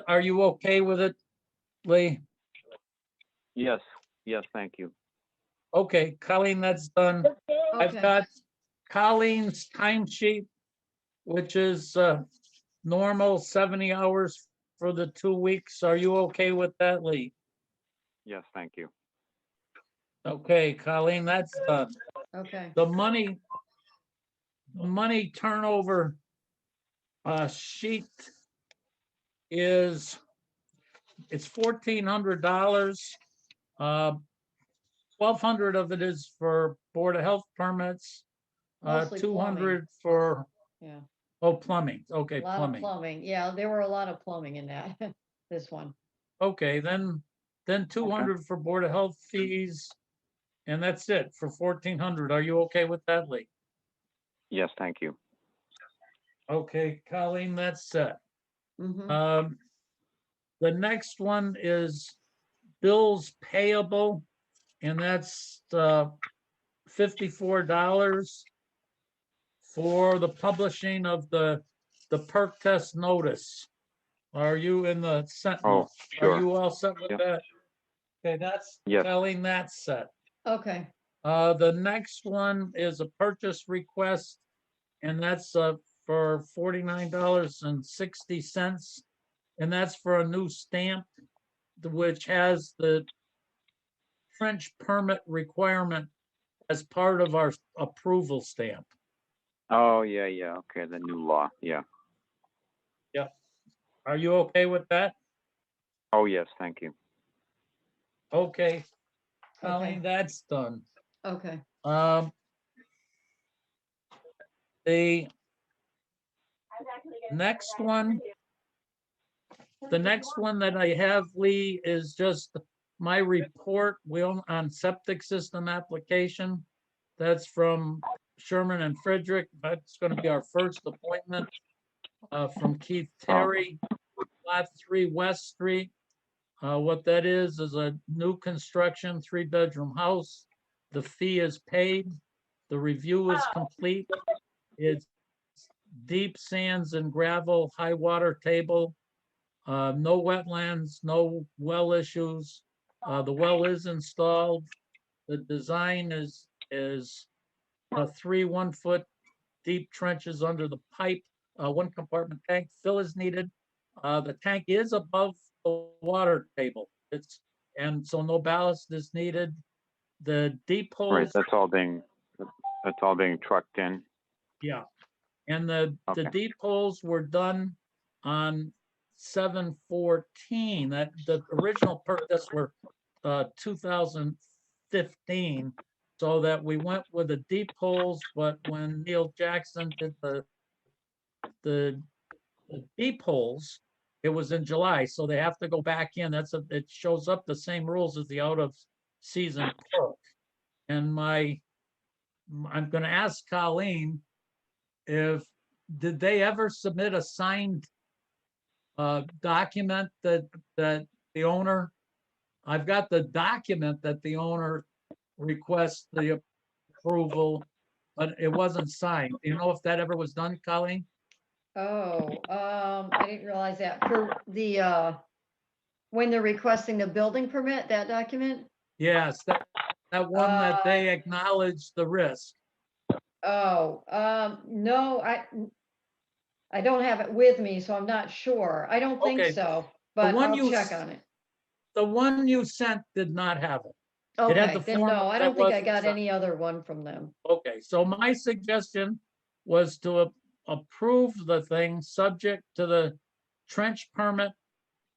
are you okay with it, Lee? Yes, yes, thank you. Okay, Colleen, that's done. I've Okay. got Colleen's timesheet, which is normal 70 hours for the 2 weeks. Are you okay with that, Lee? Yes, thank you. Okay, Colleen, that's done. Okay. The money turnover sheet is, it's $1,400. 1,200 of it is for Board of Health permits. Mostly 200 for, Yeah. oh, plumbing. A Okay, lot of plumbing. plumbing. Yeah, there were a lot of plumbing in that, this one. Okay, then 200 for Board of Health fees. And that's it for 1,400. Are you okay with that, Lee? Yes, thank you. Okay, Colleen, that's set. Mhm. The next one is bills payable, and that's $54 for the publishing of the perk test notice. Are you in the Sentinel? Oh, sure. Are you all set with Yep. that? Okay, that's Yes. Colleen, that's set. Okay. The next one is a purchase request, and that's for $49.60. And that's for a new stamp, which has the French permit requirement as part of our approval stamp. Oh, yeah, yeah. Okay, the new law. Yeah. Yep. Are you okay with that? Oh, yes, thank you. Okay, Colleen, Okay. that's done. Okay. The next one, that I have, Lee, is just my report on septic system application. That's from Sherman and Frederick. That's going to be our first appointment from Keith Terry, Lot 3 West Street. What that is a new construction 3-bedroom house. The fee is paid. The review is complete. It's deep sands and gravel, high water table, no wetlands, no well issues. The well is installed. The design is 3 1-foot deep trenches under the pipe, 1-compartment tank. Fill is needed. The tank is above the water table. And so no ballast is needed. The deep holes. Right, that's all being trucked in. Yeah. And the deep holes were done on 7/14. That the original purchase were 2015. So that we went with the deep holes, but when Neil Jackson did the deep holes, it was in July, so they have to go back in. It shows up the same rules as the out of season perk. And I'm going to ask Colleen did they ever submit a signed document that the owner? I've got the document that the owner requests the approval, but it wasn't signed. Do you know if that ever was done, Colleen? Oh, I didn't realize that. For the, when they're requesting the building permit, that document? Yes, that one that they acknowledged the risk. Oh, no, I don't have it with me, so I'm not sure. I don't think Okay. so, but one I'll you check s- on it. The one you sent did not have it. It had Okay, the then form no, I that don't think I wasn't got signed. any other one from them. Okay, so my suggestion was to approve the thing subject to the trench permit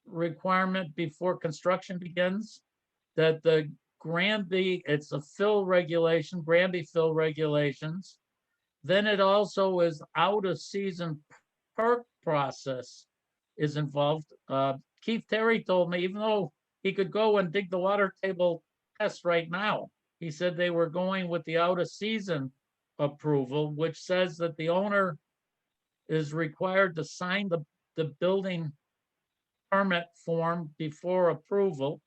requirement before construction begins. That the Granby, it's a fill regulation, Granby fill regulations. Then it also is out of season perk process is involved. Keith Terry told me, even though he could go and dig the water table test right now, he said they were going with the out of season approval, which says that the owner is required to sign the building permit form before approval.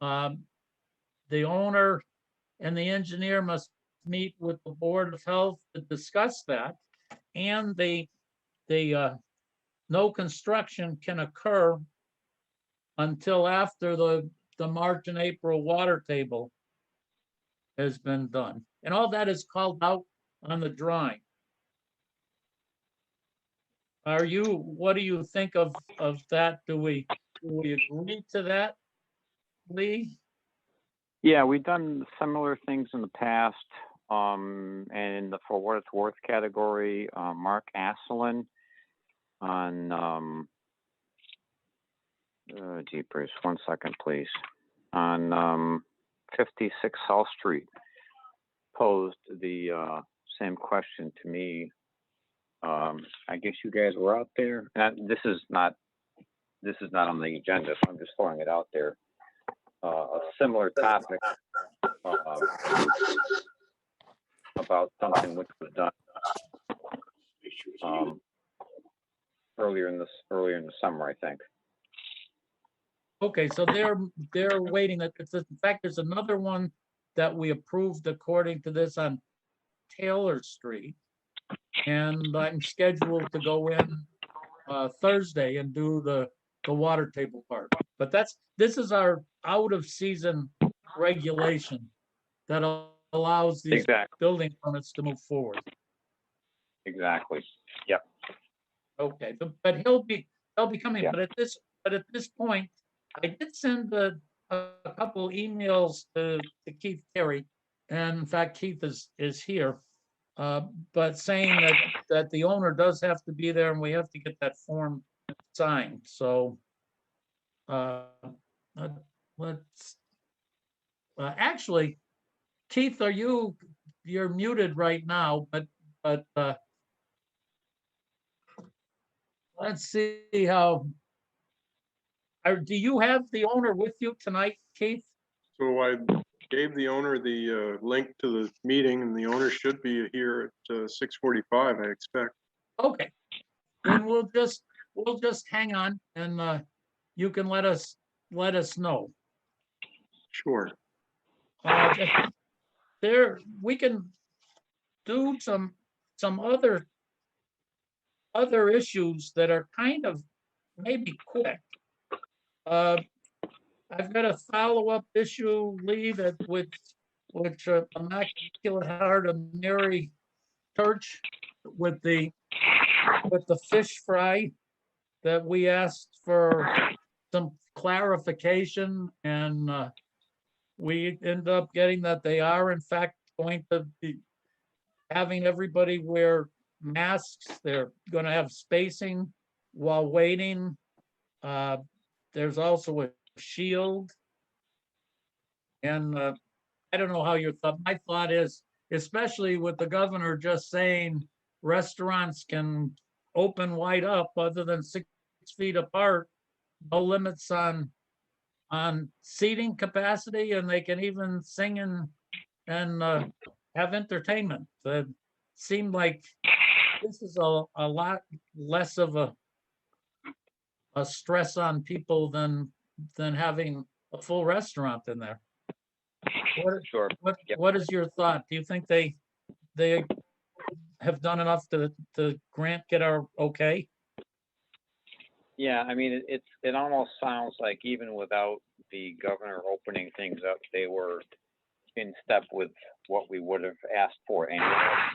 The owner and the engineer must meet with the Board of Health to discuss that. And the no construction can occur until after the March and April water table has been done. And all that is called out on the drawing. What do you think of that? Do we agree to that, Lee? Yeah, we've done similar things in the past. And in the for what it's worth category, Mark Asselin on, jeepers, 1 second, please. On 56 South Street, posed the same question to me. I guess you guys were out there. And this is not on the agenda, so I'm just throwing it out there. A similar topic about something which was done earlier in the summer, I think. Okay, so they're waiting. In fact, there's another one that we approved according to this on Taylor Street. And I'm scheduled to go in Thursday and do the water table part. But this is our out of season regulation that allows these Exactly. building permits to move forward. Exactly. Yep. Okay, but he'll be coming. Yeah. But at this point, I did send a couple emails to Keith Terry, and in fact, Keith is here, but saying that the owner does have to be there, and we have to get that form signed. So let's actually, Keith, you're muted right now, but let's see how. Do you have the owner with you tonight, Keith? So I gave the owner the link to the meeting, and the owner should be here at 6:45, I expect. Okay, then we'll just hang on, and you can let us know. Sure. We can do some other issues that are kind of maybe quick. I've got a follow-up issue, Lee, that which Immaculate Heart of Mary Church with the fish fry that we asked for some clarification, and we end up getting that they are in fact going to be having everybody wear masks. They're going to have spacing while waiting. There's also a shield. And I don't know how your thought, my thought is, especially with the governor just saying restaurants can open wide up other than 6 feet apart, no limits on seating capacity, and they can even sing and have entertainment. It seemed like this is a lot less of a stress on people than having a full restaurant in there. Sure. Yep. What is your thought? Do you think they have done enough to get our okay? Yeah, I mean, it almost sounds like even without the governor opening things up, they were in step with what we would have asked for anyway.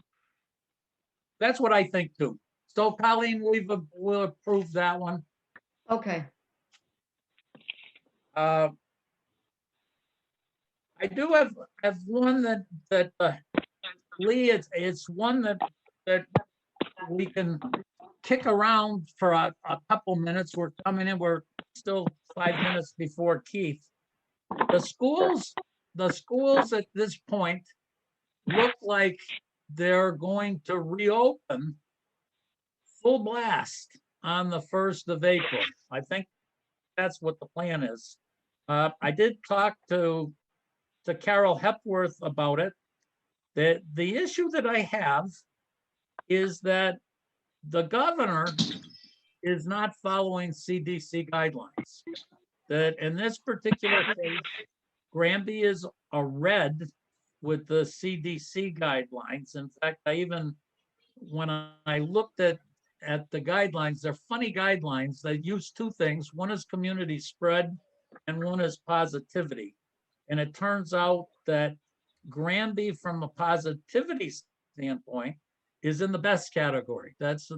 That's what I think too. So Colleen, we'll approve that one. Okay, I do have one that Lee, it's one that we can kick around for a couple minutes. We're coming in, we're still 5 minutes before Keith. The schools at this point look like they're going to reopen full blast on the 1st of April. I think that's what the plan is. I did talk to Carol Hepworth about it. The issue that I have is that the governor is not following CDC guidelines. That in this particular case, Granby is a red with the CDC guidelines. In fact, I even, when I looked at at the guidelines. They're funny guidelines. They use two things. One is community spread and one is positivity. And it turns out that Granby, from a positivity standpoint, is in the best category. That's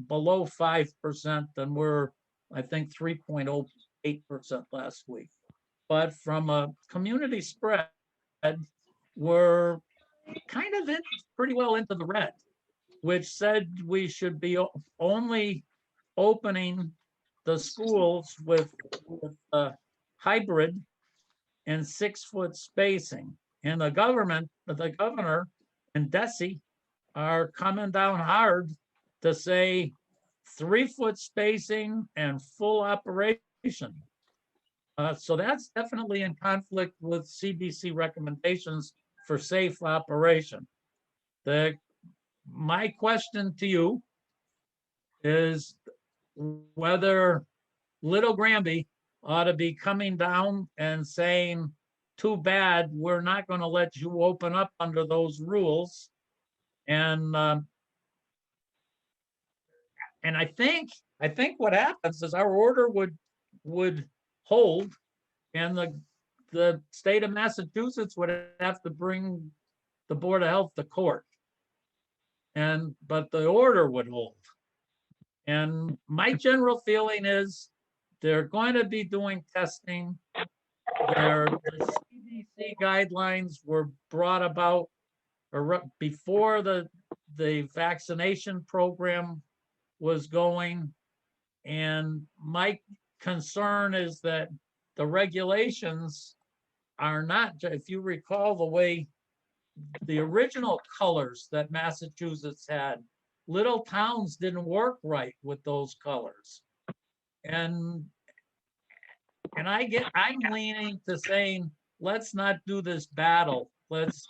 below 5%, and we're, I think, 3.08% last week. But from a community spread, we're kind of pretty well into the red, which said we should be only opening the schools with hybrid and 6-foot spacing. And the governor and Desi are coming down hard to say 3-foot spacing and full operation. So that's definitely in conflict with CDC recommendations for safe operation. My question to you is whether Little Granby ought to be coming down and saying, too bad, we're not going to let you open up under those rules. And I think what happens is our order would hold, and the state of Massachusetts would have to bring the Board of Health to court. But the order would hold. And my general feeling is they're going to be doing testing. The CDC guidelines were brought about before the vaccination program was going. And my concern is that the regulations are not, if you recall the way the original colors that Massachusetts had, little towns didn't work right with those colors. And I'm leaning to saying, let's not do this battle. Let's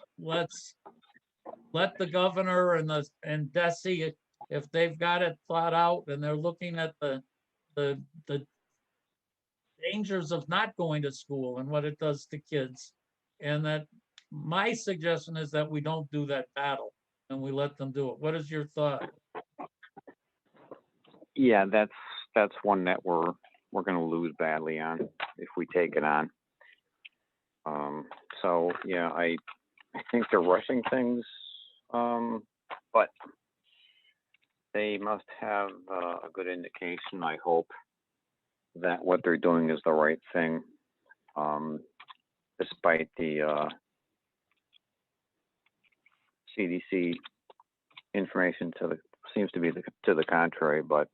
let the governor and Desi, if they've got it thought out and they're looking at the dangers of not going to school and what it does to kids. And that my suggestion is that we don't do that battle and we let them do it. What is your thought? Yeah, that's one that we're going to lose badly on if we take it on. So yeah, I think they're rushing things, but they must have a good indication, I hope, that what they're doing is the right thing, despite the CDC information seems to be to the contrary. But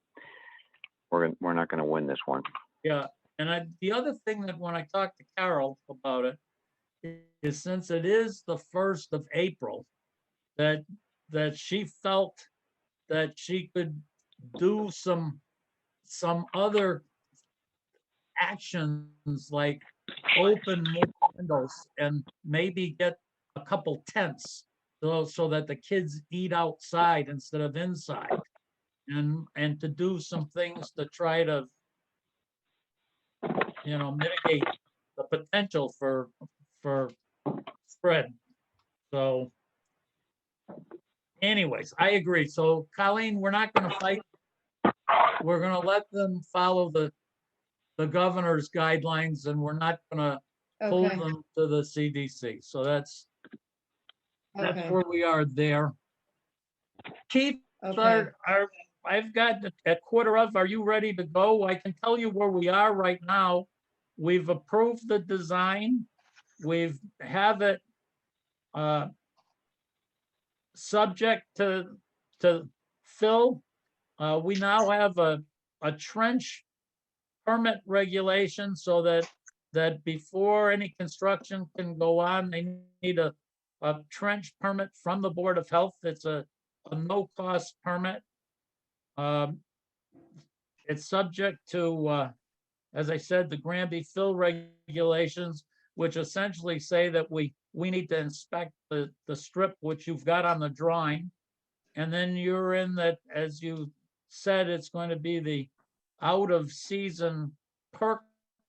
we're not going to win this one. Yeah, and the other thing that when I talked to Carol about it is, since it is the 1st of April, that she felt that she could do some other actions like open more windows and maybe get a couple tents so that the kids eat outside instead of inside, and to do some things to try to mitigate the potential for spread. So anyways, I agree. So Colleen, we're not going to fight. We're going to let them follow the governor's guidelines, and we're not going to hold Okay, them to the CDC. So that's okay, where we are there. Keith, okay. I've got at 1:15. Are you ready to go? I can tell you where we are right now. We've approved the design. We've have it subject to fill. We now have a trench permit regulation, so that before any construction can go on, they need a trench permit from the Board of Health. It's a no-cost permit. It's subject to, as I said, the Granby fill regulations, which essentially say that we need to inspect the strip, which you've got on the drawing. And then you're in that, as you said, it's going to be the out of season perk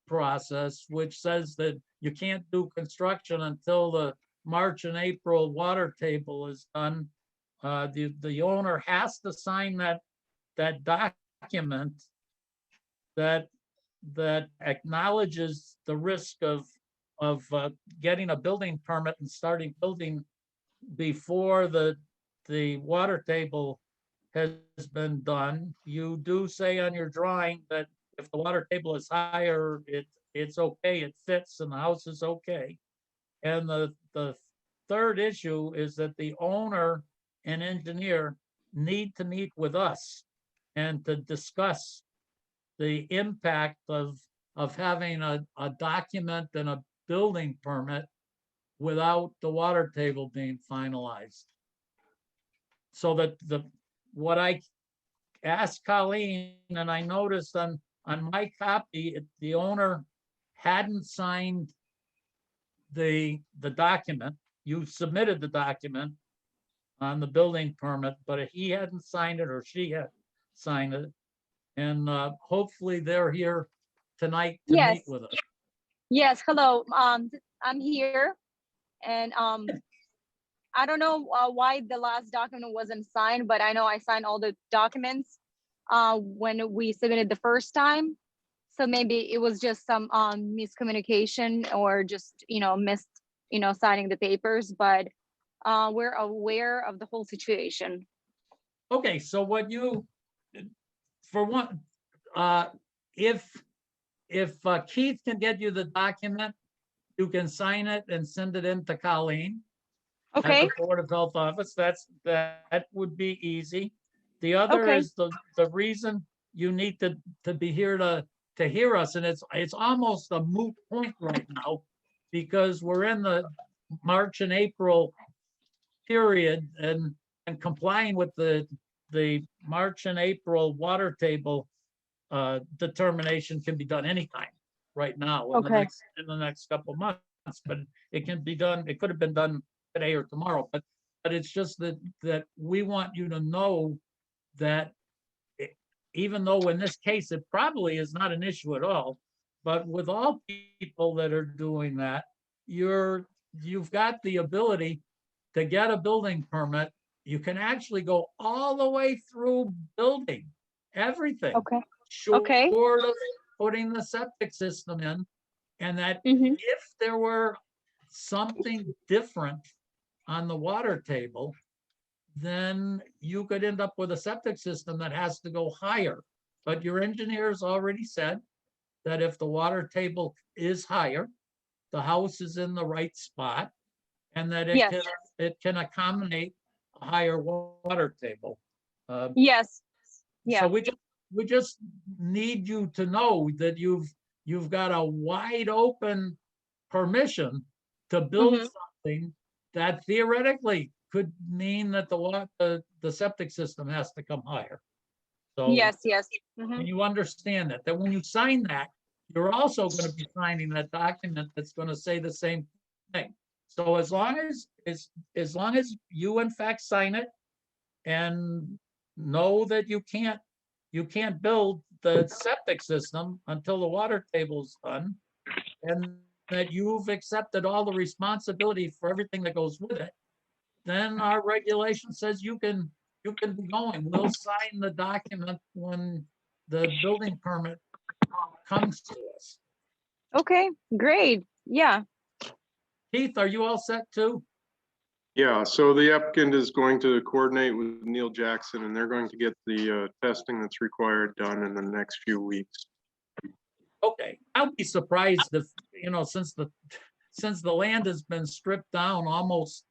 process, which says that you can't do construction until the March and April water table is done. The owner has to sign that that document that acknowledges the risk of getting a building permit and starting building before the water table has been done. You do say on your drawing that if the water table is higher, it's okay, it fits, and the house is okay. And the third issue is that the owner and engineer need to meet with us and to discuss the impact of having a document and a building permit without the water table being finalized. So that what I asked Colleen, and I noticed on my copy, the owner hadn't signed the document. You submitted the document on the building permit, but he hadn't signed it or she had signed it. And hopefully they're here tonight to meet Yes. with us. Yes, hello. I'm here, and I don't know why the last document wasn't signed, but I know I signed all the documents when we submitted the first time. So maybe it was just some miscommunication or just missed signing the papers, but we're aware of the whole situation. Okay, so what you, for one, if Keith can get you the document, you can sign it and send it in to Colleen at Okay. the Board of Health office. That would be easy. The other Okay. is the reason you need to be here to hear us, and it's almost a moot point right now because we're in the March and April period, and complying with the March and April water table determination can be done anytime right now in Okay. the next couple of months, but it can be done, it could have been done today or tomorrow, but it's just that we want you to know that even though in this case, it probably is not an issue at all, but with all people that are doing that, you've got the ability to get a building permit. You can actually go all the way through building everything. Okay. Short Okay. of putting the septic system in, and that Mm-hmm. if there were something different on the water table, then you could end up with a septic system that has to go higher. But your engineers already said that if the water table is higher, the house is in the right spot, and that Yes. it can accommodate a higher water table. Yes. Yeah. So we just need you to know that you've got a wide open permission to build Mhm. something that theoretically could mean that the septic system has to come higher. So Yes. Yes. Mhm. and you understand that when you sign that, you're also going to be signing that document that's going to say the same thing. So as long as you in fact sign it and know that you can't build the septic system until the water table's done, and that you've accepted all the responsibility for everything that goes with it, then our regulation says you can be going. We'll sign the document when the building permit comes to us. Okay. Great. Yeah. Keith, are you all set too? Yeah, so the applicant is going to coordinate with Neil Jackson, and they're going to get the testing that's required done in the next few weeks. Okay, I'll be surprised if, since the land has been stripped down almost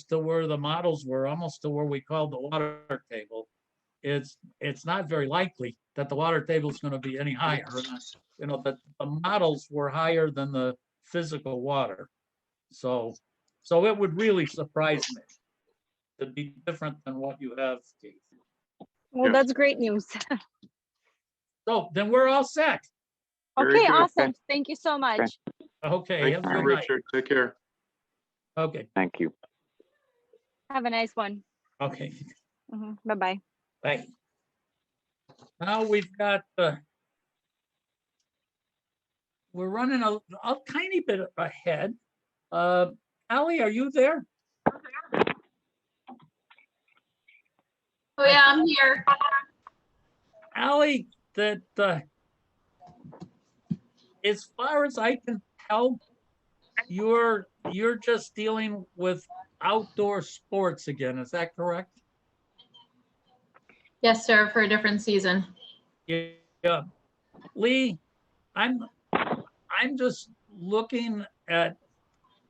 to where the models were, almost to where we called the water table, it's not very likely that the water table is going to be any higher. That the models were higher than the physical water. So it would really surprise me to be different than what you have, Keith. Well, Yes. that's great news. So then we're all set. Very Okay. good. Awesome. Thank you so much. Okay, Thank have a you, good night. Richard. Take care. Okay, Thank you. Have a nice one. okay, Bye-bye. thanks. Now we've got, we're running a tiny bit ahead. Ally, are you there? Oh yeah, I'm here. Ally, that, as far as I can tell, you're just dealing with outdoor sports again, is that correct? Yes, sir, for a different season. Yeah. Lee, I'm just looking at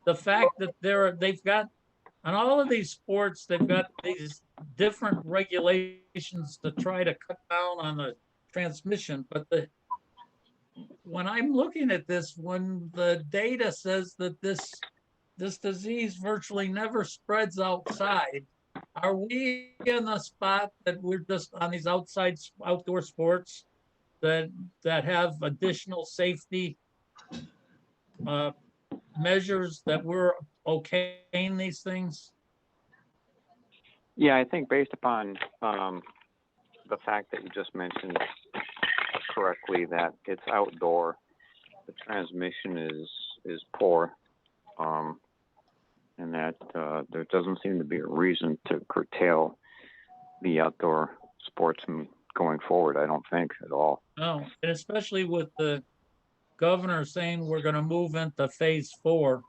the fact that they've got, on all of these sports, they've got these different regulations to try to cut down on the transmission, but when I'm looking at this, when the data says that this disease virtually never spreads outside, are we in the spot that we're just on these outdoor sports that have additional safety measures that we're okaying these things? Yeah, I think based upon the fact that you just mentioned correctly that it's outdoor, the transmission is poor, and that there doesn't seem to be a reason to curtail the outdoor sports going forward. I don't think at all. No, and especially with the governor saying we're gonna move into phase 4,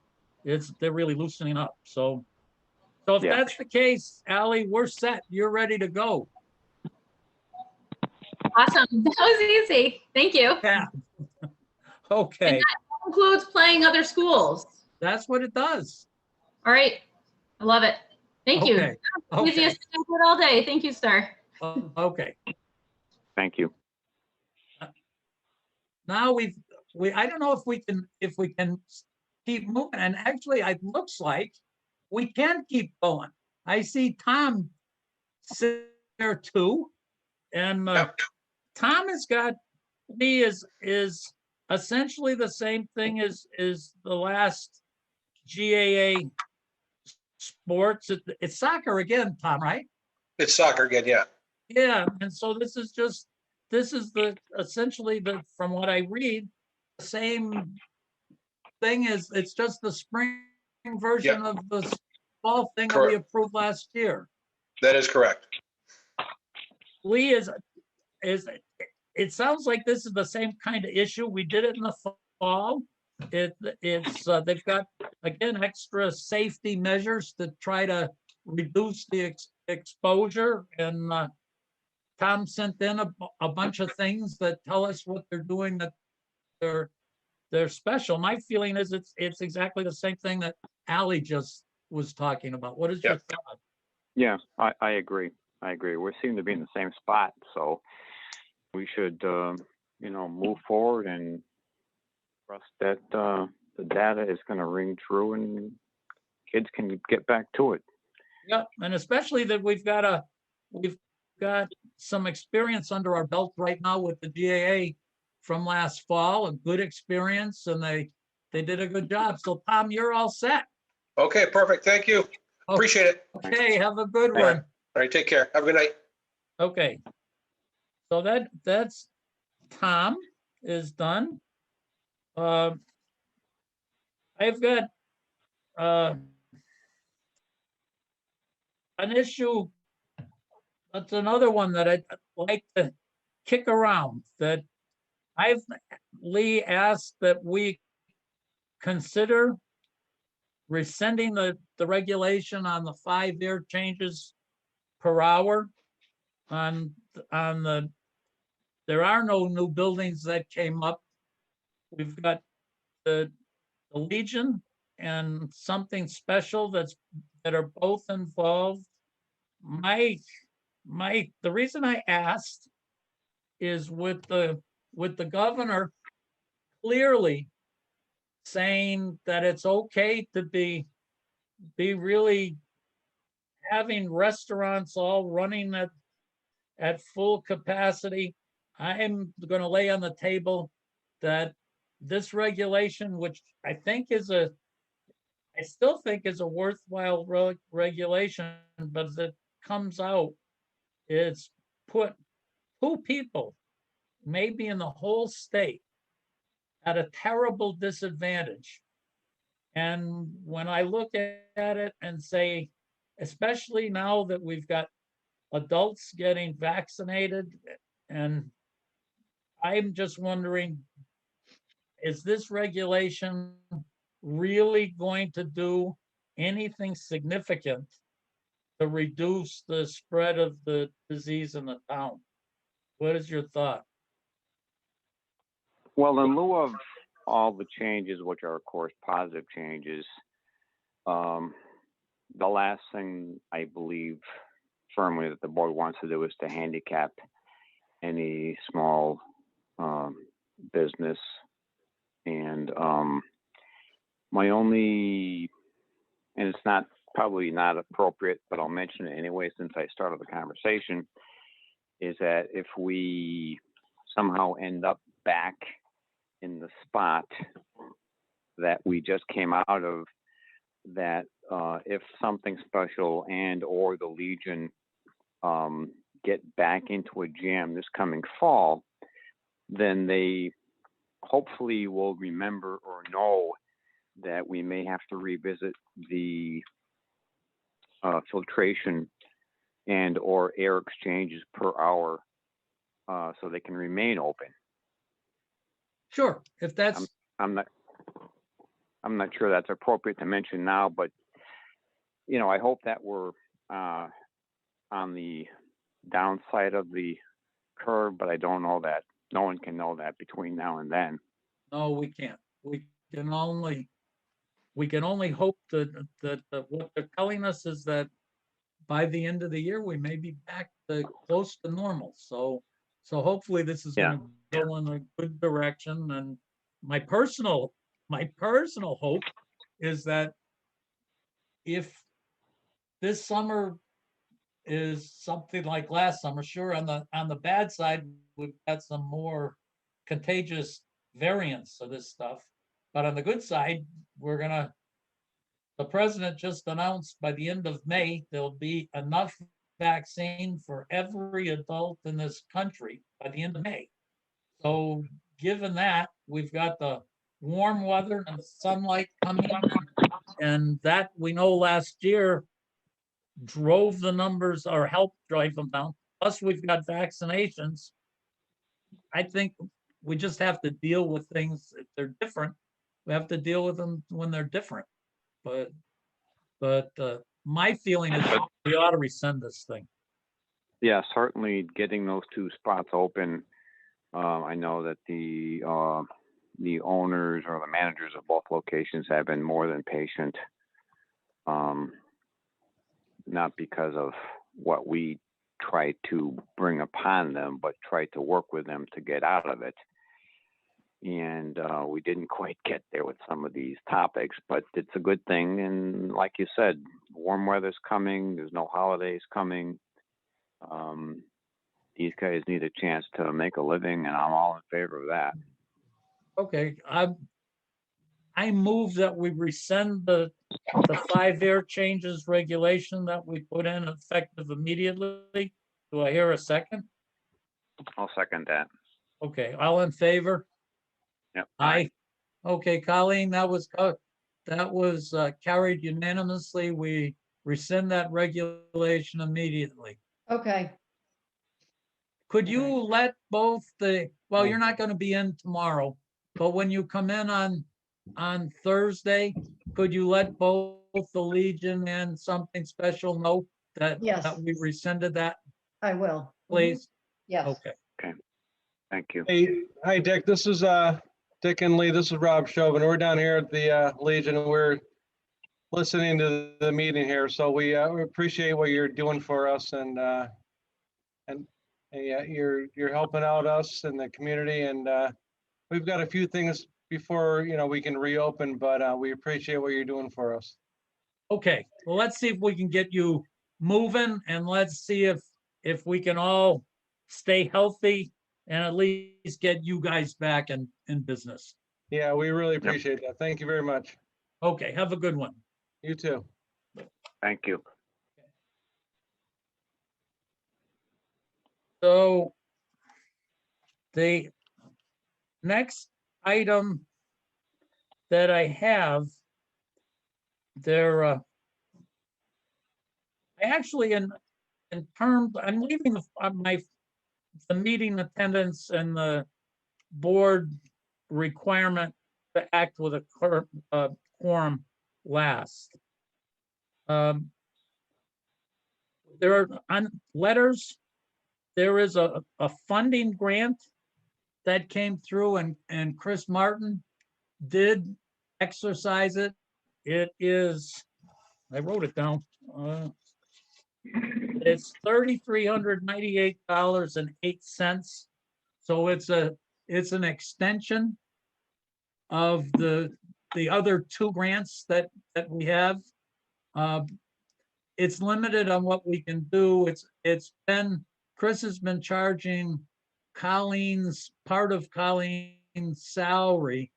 they're really loosening up, so if Yeah. that's the case, Ally, we're set, you're ready to go. Awesome. That was easy. Thank you. Yeah. Okay, Includes playing other schools. that's what it does. All right. I love it. Thank you. Okay, okay, Easiest thing I did all day. Thank you, sir. okay. Thank you. Now I don't know if we can keep moving, and actually it looks like we can keep going. I see Tom sitting there too, and Tom has got, Lee is essentially the same thing as the last GAA sports. It's soccer again, Tom, right? It's soccer again, yeah. Yeah, and so this is essentially from what I read, the same thing is, it's just the spring version of the fall thing that we Correct. approved last year. That is correct. Lee, it sounds like this is the same kind of issue. We did it in the fall. They've got, again, extra safety measures to try to reduce the exposure, and Tom sent in a bunch of things that tell us what they're doing, that they're special. My feeling is it's exactly the same thing that Ally just was talking about. What is your thought? Yeah, I agree. We seem to be in the same spot, so we should, move forward and trust that the data is going to ring true and kids can get back to it. Yeah, and especially that we've got some experience under our belt right now with the GAA from last fall, a good experience, and they did a good job. So Tom, you're all set. Okay, perfect. Thank you. Appreciate it. Okay, have a good All right. one. All right, take care. Have a good night. Okay. So that's Tom is done. I've got an issue. That's another one that I'd like to kick around, that Lee asked that we consider rescinding the regulation on the 5-year changes per hour there are no new buildings that came up. We've got the Legion and something special that are both involved. The reason I asked is with the governor clearly saying that it's okay to be really having restaurants all running at full capacity. I'm going to lay on the table that this regulation, which I still think is a worthwhile regulation, but as it comes out, it's put 2 people, maybe in the whole state, at a terrible disadvantage. And when I look at it and say, especially now that we've got adults getting vaccinated And I'm just wondering, is this regulation really going to do anything significant to reduce the spread of the disease in the town? What is your thought? Well, in lieu of all the changes, which are of course positive changes, the last thing I believe firmly that the board wants to do is to handicap any small business. And my only, and it's not probably not appropriate, but I'll mention it anyway since I started the conversation, is that if we somehow end up back in the spot that we just came out of, that if something special and or the Legion get back into a jam this coming fall, then they hopefully will remember or know that we may have to revisit the filtration and or air exchanges per hour so they can remain open. Sure, if that's, I'm not sure that's appropriate to mention now, but you know, I hope that we're on the downside of the curve, but I don't know that. No one can know that between now and then. no, we can't. We can only hope that what they're telling us is that by the end of the year, we may be back to close to normal. So hopefully this is gonna go in a good direction. And my personal hope is that if this summer is something like last summer, sure, on the bad side, we've got some more contagious variants of this stuff. But on the good side, the president just announced by the end of May, there'll be enough vaccine for every adult in this country by the end of May. So given that, we've got the warm weather and the sunlight coming, and that we know last year drove the numbers or helped drive them down. Plus, we've got vaccinations. I think we just have to deal with things if they're different. We have to deal with them when they're different. But my feeling is we ought to rescind this thing. Yeah, certainly getting those two spots open. I know that the owners or the managers of both locations have been more than patient. Not because of what we try to bring upon them, but try to work with them to get out of it. And we didn't quite get there with some of these topics, but it's a good thing. And like you said, warm weather's coming. There's no holidays coming. These guys need a chance to make a living, and I'm all in favor of that. Okay, I move that we rescind the 5 air changes regulation that we put in effective immediately. Do I hear a second? I'll second that. Okay, all in favor? Yep. Aye. Okay, Colleen, that was carried unanimously. We rescind that regulation immediately. Okay, Could you Okay. let both well, you're not gonna be in tomorrow, but when you come in on Thursday, could you let both the Legion and something special know that Yes. we rescinded that, I will. Mhm. please? Yes. Okay, Thank you. Hey, hi, Dick. This is Dick and Lee. This is Rob Chauvin. We're down here at the Legion, and we're listening to the meeting here. So we appreciate what you're doing for us, and yeah, you're helping out us and the community. And we've got a few things before we can reopen, but we appreciate what you're doing for us. okay. Well, let's see if we can get you moving, and let's see if we can all stay healthy and at least get you guys back in business. Yeah, we really appreciate that. Thank you very much. Okay, have a good one. You too. Thank you. So the next item that I have, I actually in terms, I'm leaving my the meeting attendance and the board requirement to act with a quorum last. There are on letters, there is a funding grant that came through, and Chris Martin did exercise it. It is, I wrote it down. It's $3,398.08. So it's an extension of the other two grants that we have. It's limited on what we can do. Chris has been charging part of Colleen's salary.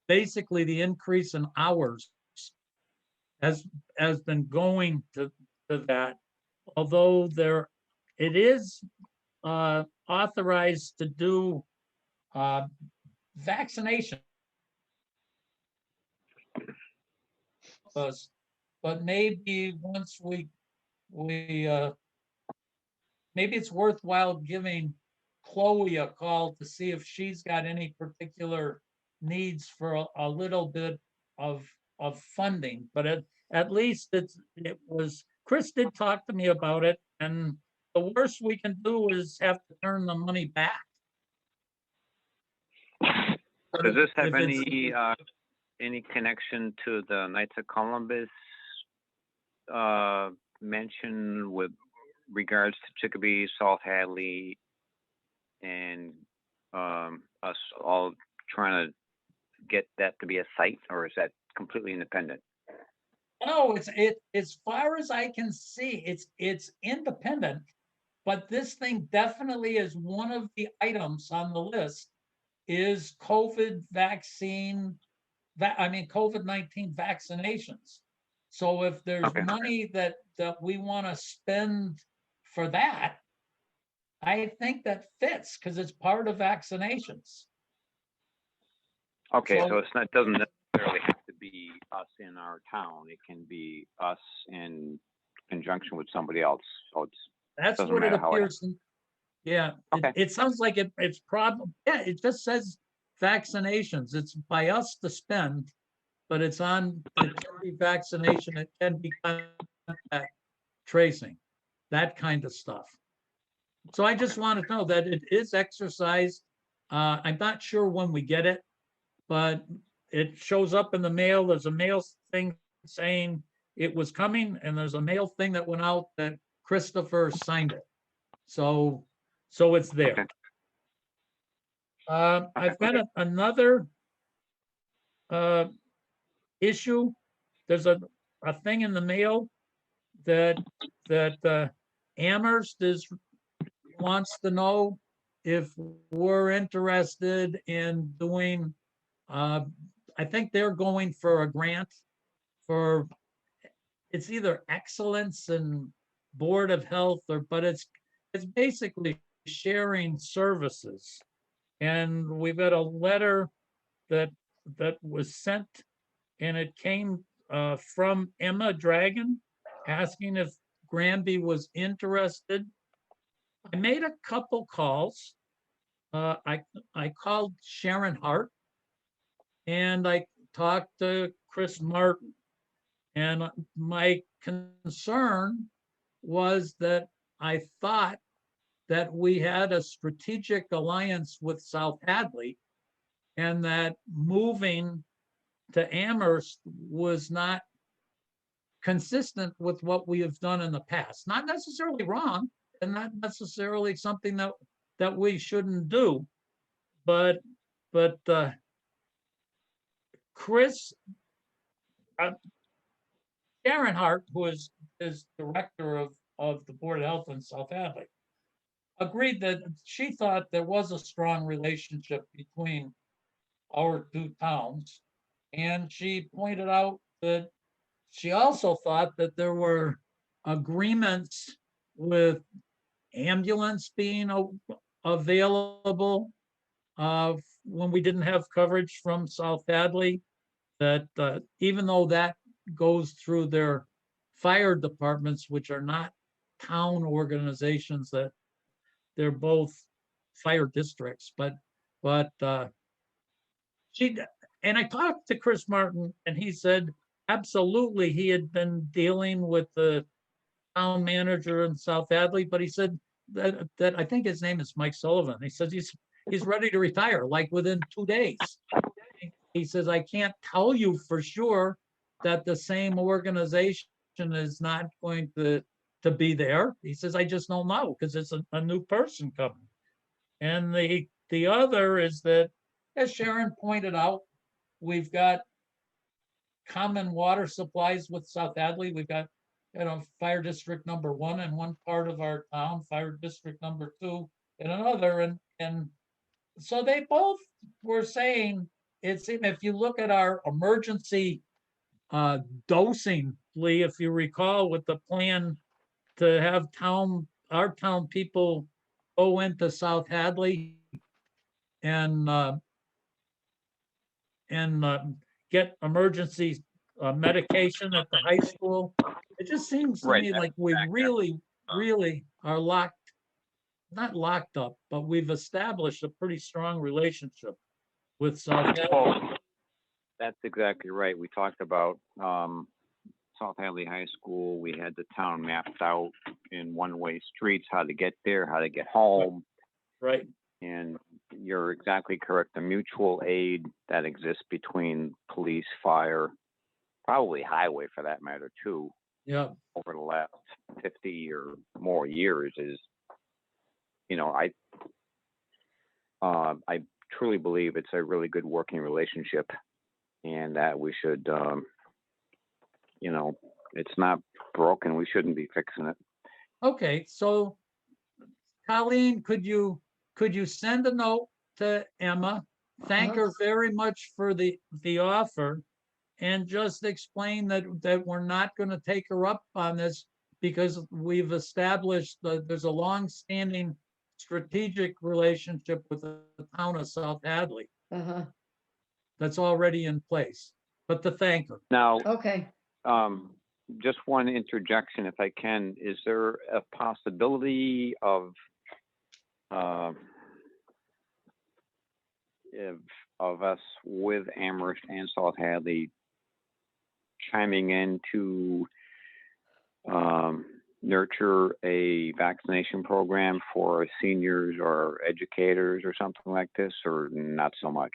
Basically the increase in hours has been going to that, although it is authorized to do vaccination. But maybe once we maybe it's worthwhile giving Chloe a call to see if she's got any particular needs for a little bit of funding. But at least it was, Chris did talk to me about it, and the worst we can do is have to turn the money back. Does this have If it's- any connection to the Knights of Columbus mention with regards to Chicopee, South Hadley, and us all trying to get that to be a site, or is that completely independent? No, as far as I can see, it's independent, but this thing definitely is one of the items on the list is COVID vaccine, COVID-19 vaccinations. So if there's Okay. money that we want to spend for that, I think that fits because it's part of vaccinations. Okay, So- so it doesn't necessarily have to be us in our town. It can be us in conjunction with somebody else. So That's Doesn't what it matter how it- appears. Yeah, Okay. it sounds like it's probably, yeah, it just says vaccinations. It's by us to spend, but it's on the county vaccination. It can be contact tracing, that kind of stuff. So I just want to know that it is exercised. I'm not sure when we get it, but it shows up in the mail. There's a mail thing saying it was coming, and there's a mail thing that went out that Christopher signed it. So it's there. I've got another issue. There's a thing in the mail that Amherst wants to know if we're interested in doing, I think they're going for a grant for, it's either excellence in Board of Health but it's basically sharing services. And we've got a letter that was sent, and it came from Emma Dragon asking if Granby was interested. I made a couple calls. I called Sharon Hart, and I talked to Chris Martin. And my concern was that I thought that we had a strategic alliance with South Hadley, and that moving to Amherst was not consistent with what we have done in the past. Not necessarily wrong, and not necessarily something that we shouldn't do, but Chris, Sharon Hart, who is director of the Board of Health in South Hadley, agreed that she thought there was a strong relationship between our two towns. And she pointed out that she also thought that there were agreements with ambulance being available when we didn't have coverage from South Hadley, that even though that goes through their fire departments, which are not town organizations, that they're both fire districts, but she, and I talked to Chris Martin and he said, absolutely, he had been dealing with the town manager in South Hadley, but he said that I think his name is Mike Sullivan. He says he's ready to retire, like within 2 days. He says, I can't tell you for sure that the same organization is not going to be there. He says, I just don't know because it's a new person coming. And the other is that, as Sharon pointed out, we've got common water supplies with South Hadley. We've got, fire district number 1 in one part of our town, fire district number 2 in another. And so they both were saying, if you look at our emergency dosing, Lee, if you recall, with the plan to have our town people go into South Hadley and get emergency medication at the high school. It just seems to Right, me that's like we exactly. really are not locked up, but we've established a pretty strong relationship with South Hadley. Well, that's exactly right. We talked about South Hadley High School. We had the town mapped out in one-way streets, how to get there, how to get home. Right. And you're exactly correct. The mutual aid that exists between police, fire, probably highway for that matter too, Yeah. over the last 50 or more years is, I truly believe it's a really good working relationship, and that we should, it's not broken. We shouldn't be fixing it. Okay, so Colleen, could you send a note to Emma? Thank her very much for the offer, and just explain that we're not going to take her up on this because we've established that there's a long-standing strategic relationship with the town of South Hadley Uh-huh. that's already in place. But to thank her. Now, Okay. just one interjection, if I can. Is there a possibility of us with Amherst and South Hadley chiming in to nurture a vaccination program for seniors or educators or something like this, or not so much?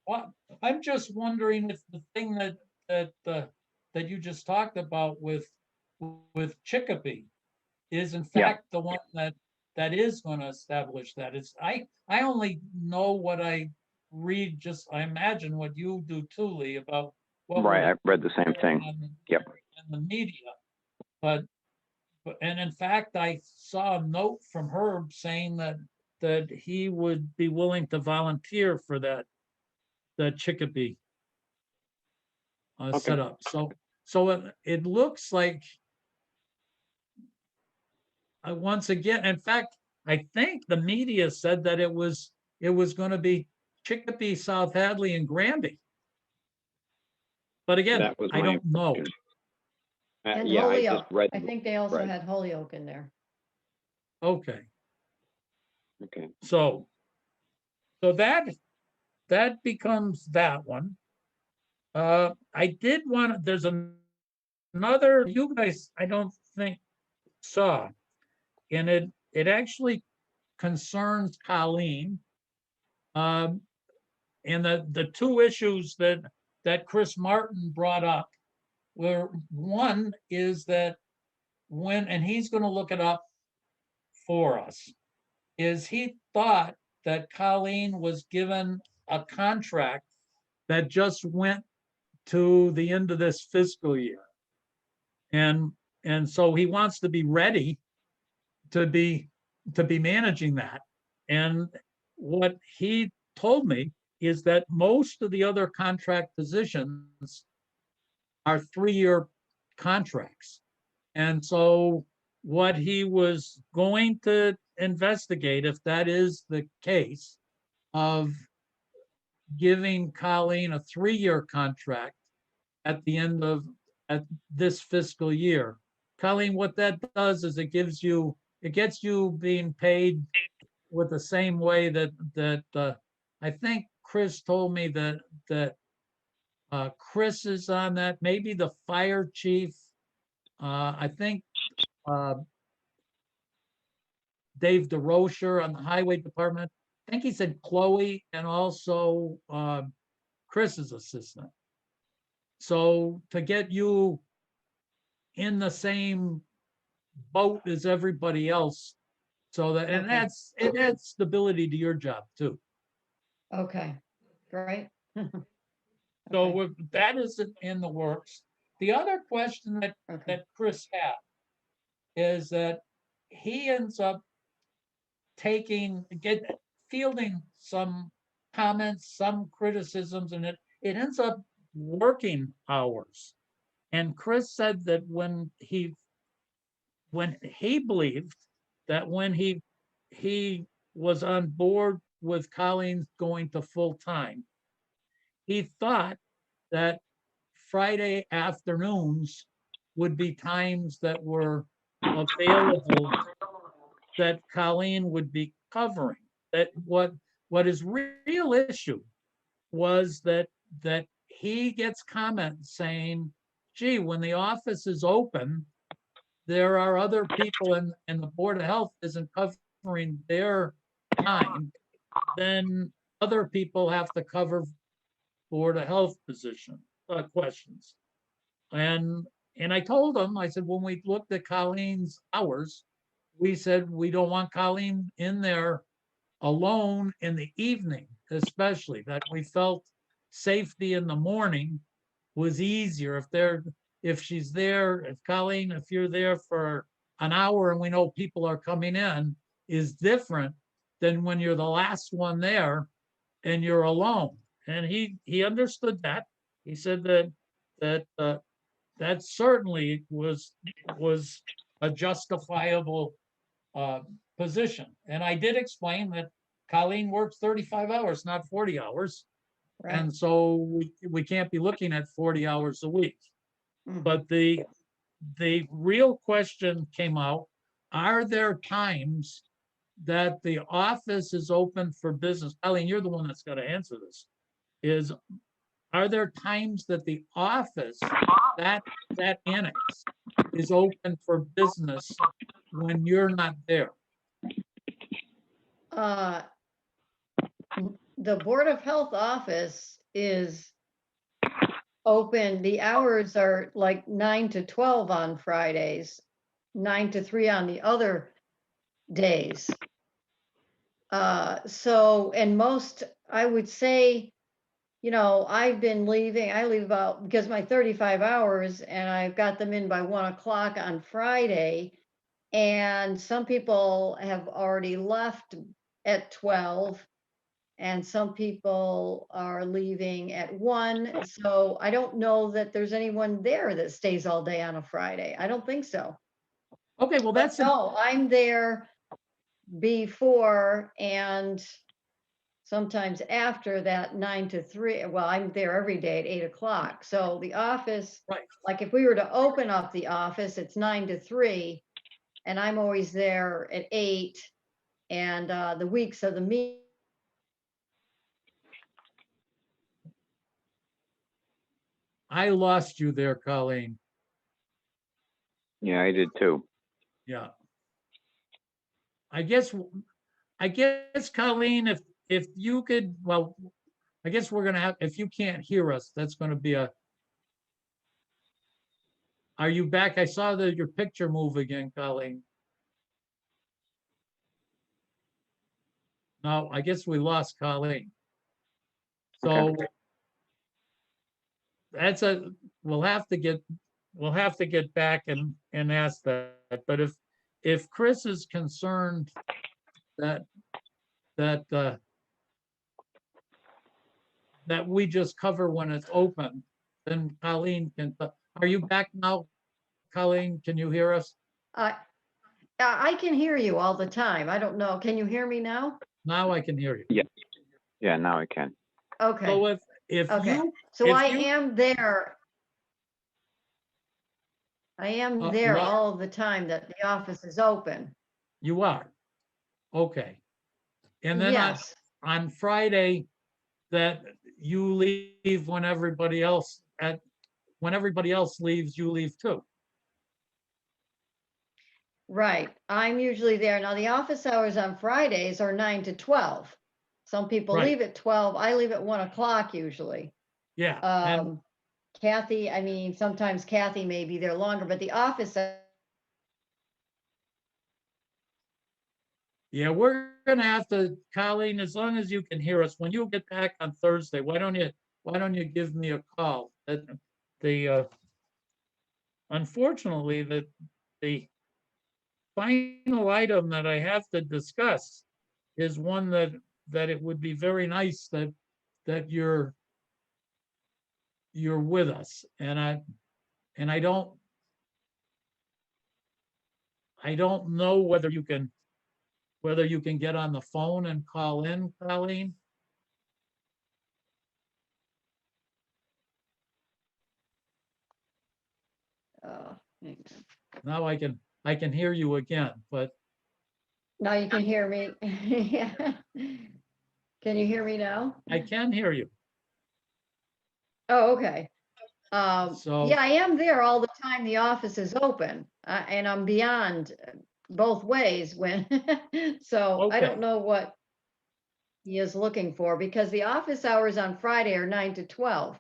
Well, I'm just wondering if the thing that you just talked about with Chicopee is in Yeah. fact the one that is going to establish that. I only know what I read, I imagine what you do too, Lee, about what Right, we're I've read the same thing. Yep. in the media. But and in fact, I saw a note from Herb saying that he would be willing to volunteer for the Chicopee Okay. setup. So it looks like once again, in fact, I think the media said that it was going to be Chicopee, South Hadley, and Granby. But again, That was I my don't know. impression. And Yeah, I Holyoke. just read. I think they also right. had Holyoke in there. Okay, Okay. so that becomes that one. I did want, there's another, you guys, I don't think saw, and it actually concerns Colleen. And the two issues that Chris Martin brought up were, one is that and he's going to look it up for us, is he thought that Colleen was given a contract that just went to the end of this fiscal year. And so he wants to be ready to be managing that. And what he told me is that most of the other contract positions are 3-year contracts. And so what he was going to investigate, if that is the case, of giving Colleen a 3-year contract at the end of this fiscal year. Colleen, what that does is it gives you it gets you being paid with the same way that I think Chris told me that Chris is on that, maybe the fire chief. I think uh, Dave DeRocher on the highway department. I think he said Chloe and also Chris's assistant. So to get you in the same boat as everybody else, so that, and Okay. it adds stability to your job too. Okay, great. So Okay, that is in the works. The other question okay. that Chris had is that he ends up fielding some comments, some criticisms, and it ends up working hours. And Chris said that when he believed that when he was on board with Colleen going to full time, he thought that Friday afternoons would be times that were available that Colleen would be covering. That what his real issue was that he gets comments saying, gee, when the office is open, there are other people and the Board of Health isn't covering their time, then other people have to cover Board of Health questions. And I told him, I said, when we looked at Colleen's hours, we said we don't want Colleen in there alone in the evening, especially that we felt safety in the morning was easier if she's there, if Colleen, if you're there for an hour and we know people are coming in, is different than when you're the last one there and you're alone. And he understood that. He said that certainly was a justifiable position. And I did explain that Colleen works 35 hours, not 40 hours. Right. And so we can't be looking at 40 hours a week. Mhm. But the real question came out, are there times that the office is open for business? Colleen, you're the one that's got to answer this. Are there times that the office, that annex, is open for business when you're not there? Uh, The Board of Health office is open, the hours are like 9 to 12 on Fridays, 9 to 3 on the other days. So, and most, I would say, I've been leaving, I leave about, because my 35 hours and I've got them in by 1 o'clock on Friday. And some people have already left at 12 and some people are leaving at 1. So I don't know that there's anyone there that stays all day on a Friday. I don't think so. Okay, well, But no, I'm there before and sometimes after that 9 to 3. Well, I'm there every day at 8 o'clock. So the office, right. like if we were to open up the office, it's 9 to 3 and I'm always there at 8. And the weeks of the meeting, I lost you there, Colleen. Yeah, I did too. Yeah. I guess, Colleen, if you could, well, I guess we're gonna have, if you can't hear us, that's gonna be are you back? I saw your picture move again, Colleen. No, I guess we lost Colleen. So we'll have to get back and ask that. But if Chris is concerned that that we just cover when it's open, then Colleen can, are you back now? Colleen, can you hear us? I can hear you all the time. I don't know. Can you hear me now? Now I can hear you. Yeah, now I can. Okay. So if Okay. you, So if I you- am there. I am there well- all of the time that the office is open. You are? Okay. And then Yes, on Friday, that you leave when everybody else leaves, you leave too. right. I'm usually there. Now, the office hours on Fridays are 9 to 12. Some people Right. leave at 12. I leave at 1 o'clock usually. Yeah, and Kathy, I mean, sometimes Kathy may be there longer, but the office, yeah, we're gonna have to, Colleen, as long as you can hear us, when you get back on Thursday, why don't you give me a call? The unfortunately, the final item that I have to discuss is one that it would be very nice that you're with us. And I don't know whether you can get on the phone and call in, Colleen. hang on. Now I can hear you again, but Now you can hear me. Yeah. Can you hear me now? I can hear you. Oh, okay. So, Yeah, I am there all the time the office is open, and I'm beyond both ways when, so I okay, don't know what he is looking for, because the office hours on Friday are 9 to 12.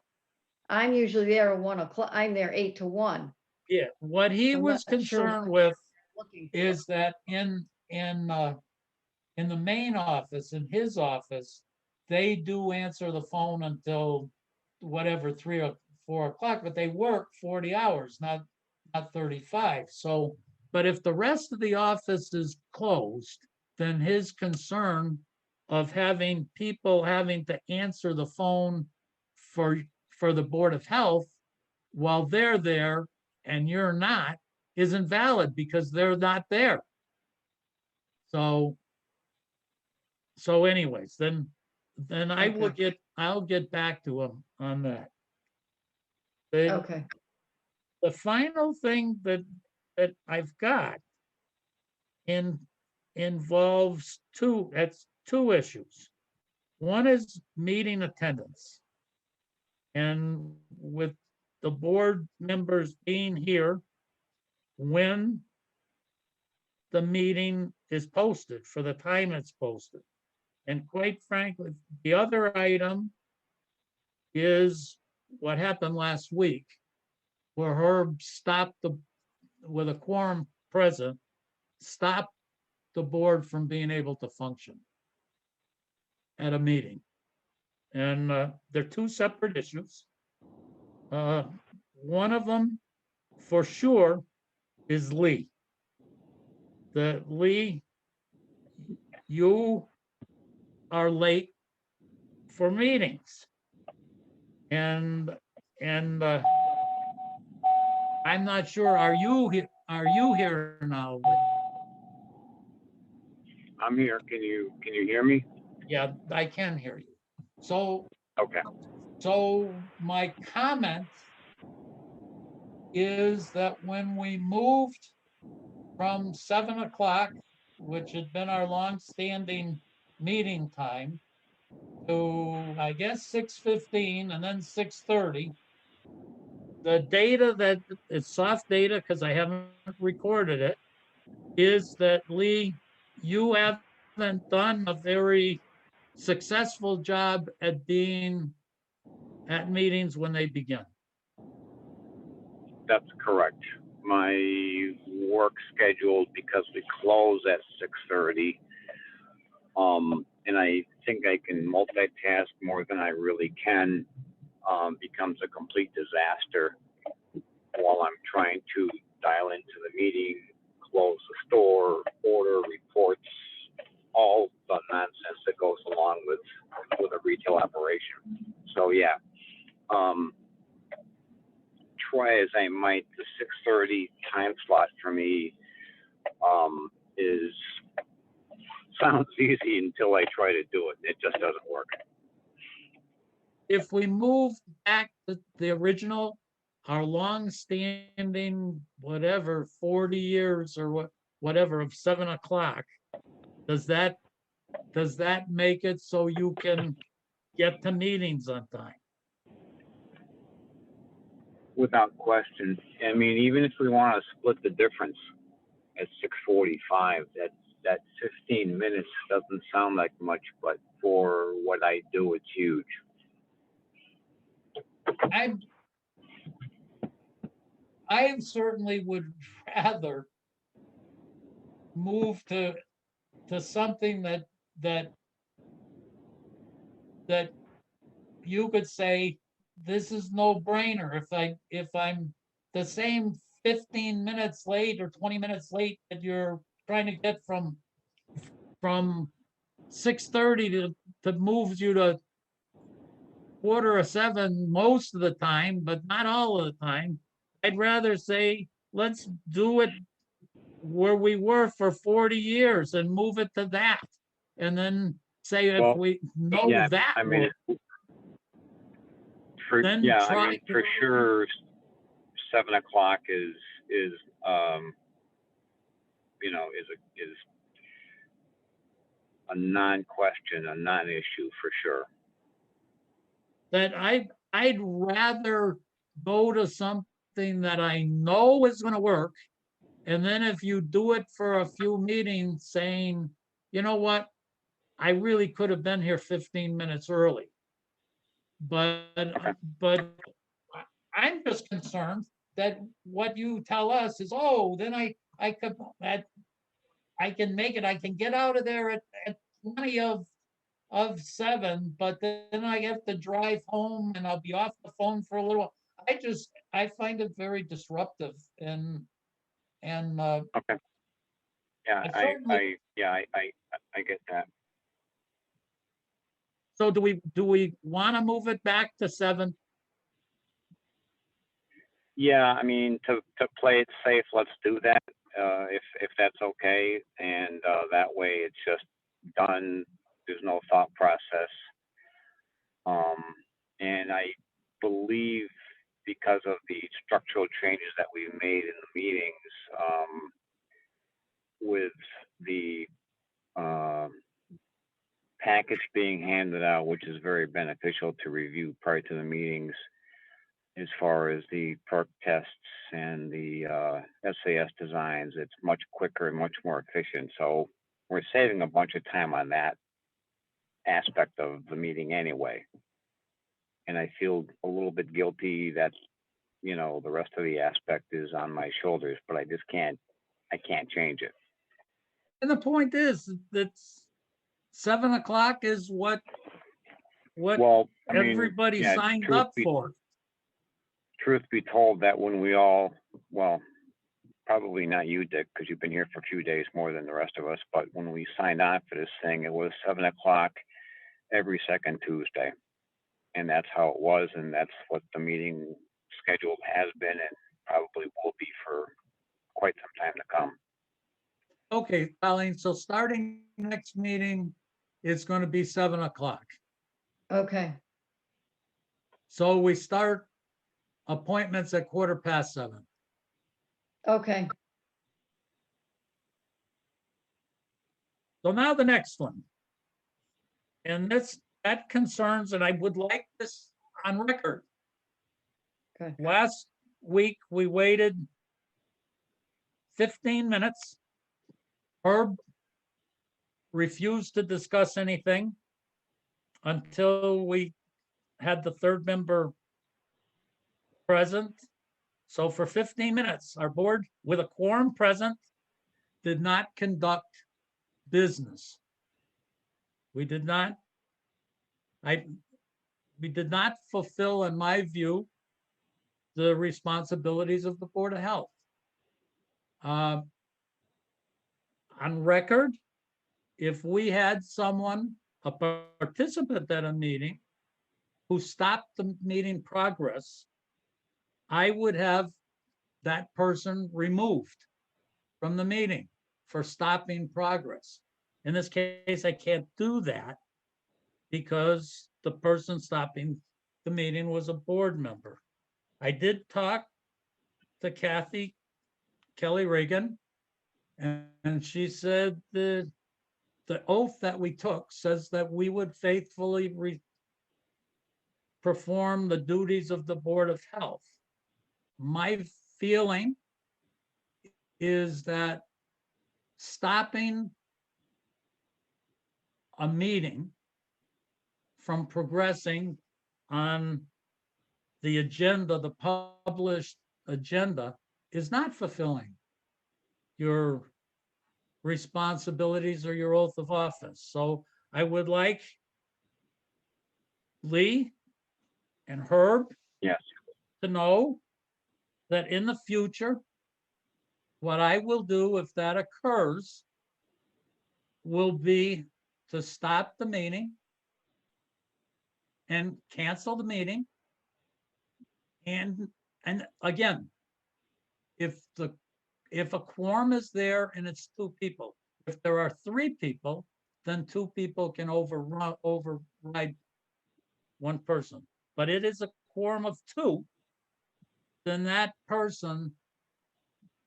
I'm usually there at 1 o'clock. I'm there 8 to 1. yeah, what he I'm was not sure what concerned he's with looking for. is that in the main office, in his office, they do answer the phone until whatever, 3 or 4 o'clock, but they work 40 hours, not 35. So, but if the rest of the office is closed, then his concern of having people having to answer the phone for the Board of Health while they're there and you're not isn't valid because they're not there. So anyways, then Okay. I'll get back to him on that. The Okay. final thing that I've got involves two issues. One is meeting attendance. And with the board members being here when the meeting is posted, for the time it's posted. And quite frankly, the other item is what happened last week, where Herb stopped with a quorum present, stopped the board from being able to function at a meeting. And they're two separate issues. One of them, for sure, is Lee. Lee, you are late for meetings. And I'm not sure, are you here now? I'm here. Can you hear me? Yeah, I can hear you. So Okay. my comment is that when we moved from 7 o'clock, which had been our long-standing meeting time, to, I guess, 6:15 and then 6:30, the data that it's soft data because I haven't recorded it, is that Lee, you haven't done a very successful job at being at meetings when they begin. That's correct. My work schedule, because we close at 6:30, and I think I can multitask more than I really can, becomes a complete disaster while I'm trying to dial into the meeting, close the store, order reports, all the nonsense that goes along with a retail operation. So yeah, try as I might, the 6:30 time slot for me is sounds easy until I try to do it. It just doesn't work. If we move back to the original, our long-standing, whatever, 40 years or whatever of 7 o'clock, does that make it so you can get to meetings on time? Without question. I mean, even if we want to split the difference at 6:45, that 15 minutes doesn't sound like much, but for what I do, it's huge. I certainly would rather move to something that you could say, this is no brainer. If I'm the same 15 minutes late or 20 minutes late that you're trying to get from 6:30 to move you to 6:45 most of the time, but not all of the time. I'd rather say, let's do it where we were for 40 years and move it to that. And then say if Well, we know yeah, that I mean, works, for then try for sure, 7 o'clock is is a non-question, a non-issue for sure. that I'd rather go to something that I know is going to work. And then if you do it for a few meetings saying, you know what, I really could have been here 15 minutes early. But I'm just concerned that what you tell us is, oh, then I can make it. I can get out of there at 20 of 7, but then I have to drive home and I'll be off the phone for a little while. I find it very disruptive and Okay. Yeah, certainly. I get that. So do we want to move it back to 7? Yeah, I mean, to play it safe, let's do that, if that's okay. And that way it's just done. There's no thought process. And I believe because of the structural changes that we made in the meetings, with the package being handed out, which is very beneficial to review prior to the meetings, as far as the perk tests and the SAS designs, it's much quicker and much more efficient. So we're saving a bunch of time on that aspect of the meeting anyway. And I feel a little bit guilty that, the rest of the aspect is on my shoulders, but I can't change it. And the point is that 7 o'clock is what Well, I mean, everybody yeah, signed truth up be- for. Truth be told, that when we all, well, probably not you, Dick, because you've been here for a few days more than the rest of us, but when we signed on for this thing, it was 7 o'clock every second Tuesday. And that's how it was, and that's what the meeting schedule has been and probably will be for quite some time to come. Okay, Colleen, so starting next meeting, it's going to be 7 o'clock. Okay, So we start appointments at 7:15. okay, So now the next one. And that concerns, and I would like this on record. Okay. Last week, we waited 15 minutes. Herb refused to discuss anything until we had the third member present. So for 15 minutes, our board, with a quorum present, did not conduct business. We did not fulfill, in my view, the responsibilities of the Board of Health. On record, if we had someone, a participant at a meeting, who stopped the meeting progress, I would have that person removed from the meeting for stopping progress. In this case, I can't do that because the person stopping the meeting was a board member. I did talk to Kathy Kelly Reagan, And she said that the oath that we took says that we would faithfully perform the duties of the Board of Health. My feeling is that stopping a meeting from progressing on the agenda, the published agenda, is not fulfilling your responsibilities or your oath of office. So I would like Lee and Herb Yes. to know that in the future, what I will do if that occurs will be to stop the meeting and cancel the meeting. And again, if a quorum is there and it's 2 people, if there are 3 people, then 2 people can override 1 person. But it is a quorum of 2, then that person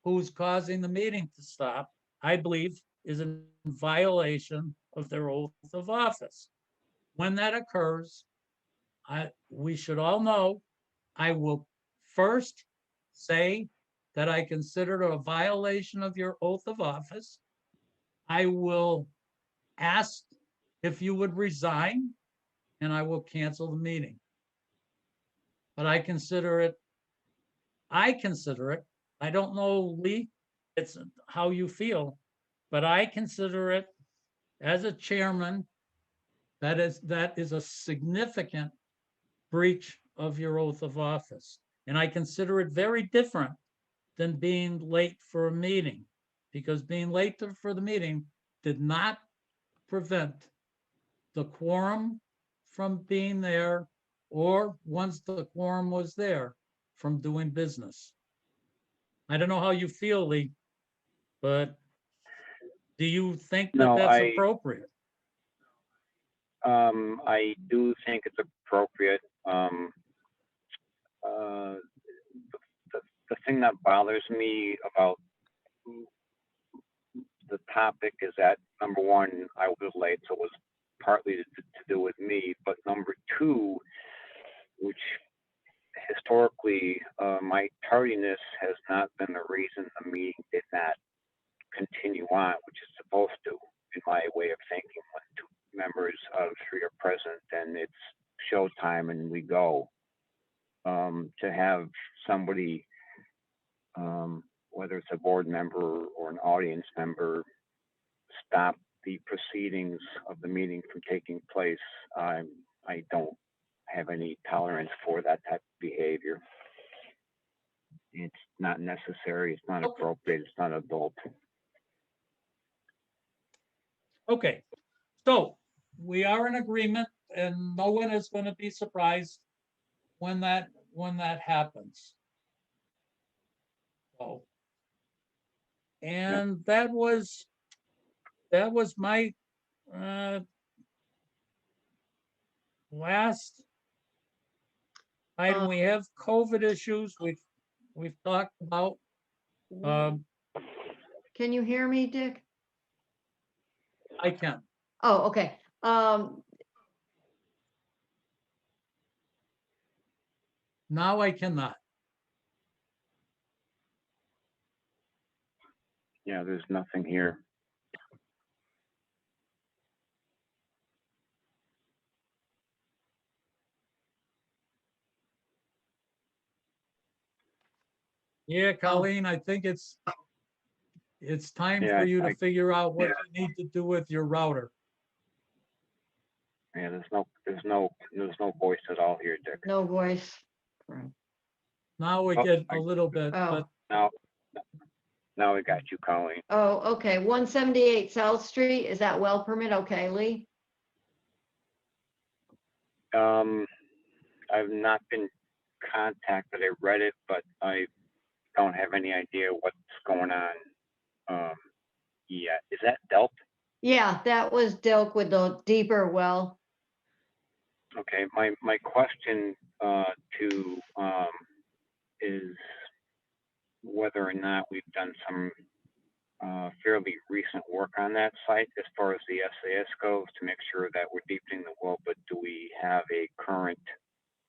who's causing the meeting to stop, I believe, is in violation of their oath of office. When that occurs, we should all know, I will first say that I consider it a violation of your oath of office. I will ask if you would resign, and I will cancel the meeting. But I consider it, I don't know, Lee, it's how you feel, but I consider it as a chairman, that is a significant breach of your oath of office. And I consider it very different than being late for a meeting, because being late for the meeting did not prevent the quorum from being there, or once the quorum was there, from doing business. I don't know how you feel, Lee, but do you think that No, that's appropriate? I do think it's appropriate. The thing that bothers me about the topic is that, number one, I was late, so it was partly to do with me. But number two, which historically, my tardiness has not been the reason the meeting did not continue on, which is supposed to, in my way of thinking, when 2 members out of 3 are present and it's showtime and we go. To have somebody, whether it's a board member or an audience member, stop the proceedings of the meeting from taking place, I don't have any tolerance for that type of behavior. It's not necessary, it's not appropriate, it's not adult. Okay, so we are in agreement, and no one is going to be surprised when that happens. So, and that was my last item. We have COVID issues. We've talked about. Can you hear me, Dick? I can. Oh, okay. Now I cannot. Yeah, there's nothing here. Yeah, Colleen, I think it's time Yeah, for you to figure out what you need to do with your router. Yeah, there's no voice at all here, Dick. No voice. Correct. Now we Oh, get a little bit, Oh. but Now we got you, Colleen. Oh, okay. 178 South Street. Is that well permit? Okay, Lee? I've not been contacted. I read it, but I don't have any idea what's going on. Yeah, is that Delp? Yeah, that was Dilk with the deeper well. Okay, my question to is whether or not we've done some fairly recent work on that site as far as the SAS goes to make sure that we're deepening the well, but do we have a current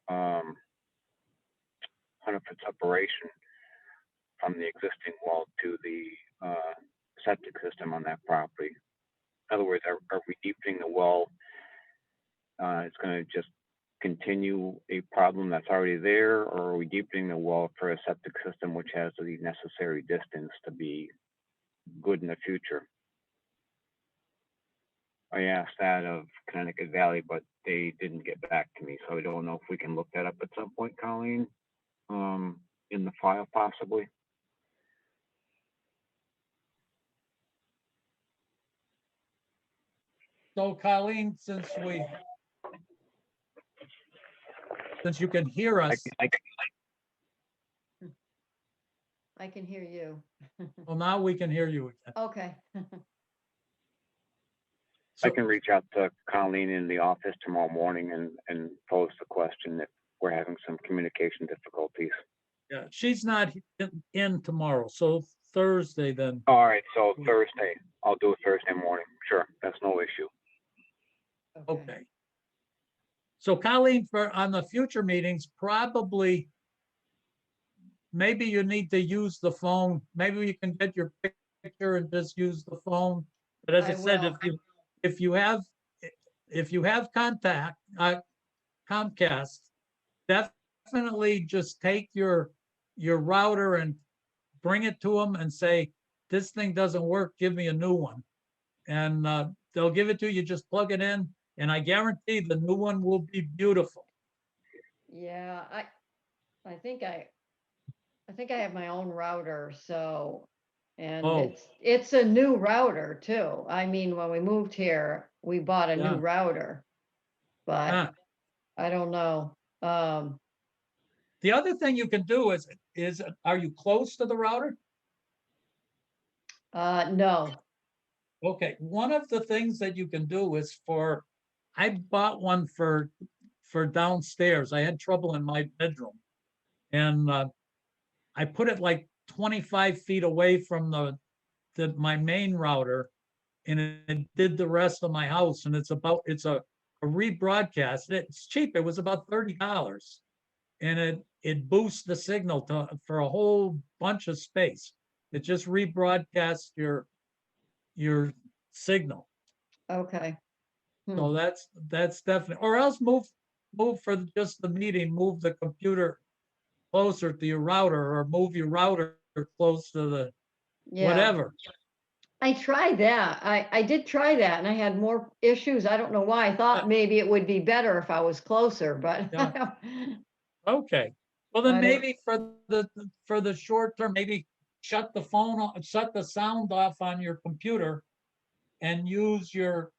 100-foot separation from the existing well to the septic system on that property? In other words, are we deepening the well? It's going to just continue a problem that's already there, or are we deepening the well for a septic system which has the necessary distance to be good in the future? I asked that of Connecticut Valley, but they didn't get back to me, so I don't know if we can look that up at some point, Colleen, in the file possibly. So Colleen, since you can hear us, I can hear you. well, now we can hear you again. Okay. I So- can reach out to Colleen in the office tomorrow morning and pose the question if we're having some communication difficulties. Yeah, she's not in tomorrow, so Thursday then. All right, so Thursday, I'll do it Thursday morning. Sure, that's no issue. Okay. So Colleen, on the future meetings, probably, maybe you need to use the phone. Maybe you can get your picture and just use the phone. But as I I said, will. if you have contact, Comcast, definitely just take your router and bring it to them and say, this thing doesn't work, give me a new one. And they'll give it to you, just plug it in, and I guarantee the new one will be beautiful. Yeah, I think I have my own router, so, and Oh. it's a new router too. I mean, when we moved here, we bought a new Yeah. router, but Ah, I don't know. The other thing you can do is, are you close to the router? No, Okay, one of the things that you can do is I bought one for downstairs. I had trouble in my bedroom. And I put it like 25 feet away from my main router, and it did the rest of my house. And it's a rebroadcast. It's cheap. It was about $30. And it boosts the signal for a whole bunch of space. It just rebroadcasts your signal. okay. So that's definitely, or else move for just the meeting, move the computer closer to your router, or move your router close to the Yeah, whatever. I tried that. I did try that and I had more issues. I don't know why. I thought maybe it would be better if I was closer, but Yeah. Okay. Well, then I don't- maybe for the short term, maybe shut the phone off, shut the sound off on your computer and use your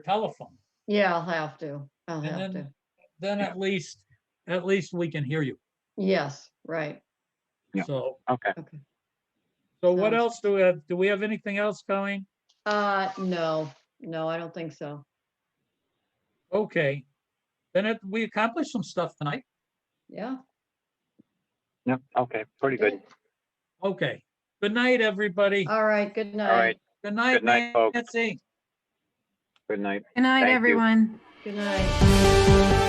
telephone. yeah, I'll have to. I'll And have to. then at least we can hear you. Yes, right. Yeah. So, Okay. Okay. so what Sounds- else do we have? Do we have anything else going? No, I don't think so. Okay. Then we accomplished some stuff tonight. Yeah. Yep. Okay. Pretty good. Okay. Good night, everybody. All right, good All right. night. Good night, Good night, folks. Nancy. Good night. Good night, Thank you. everyone. Good night.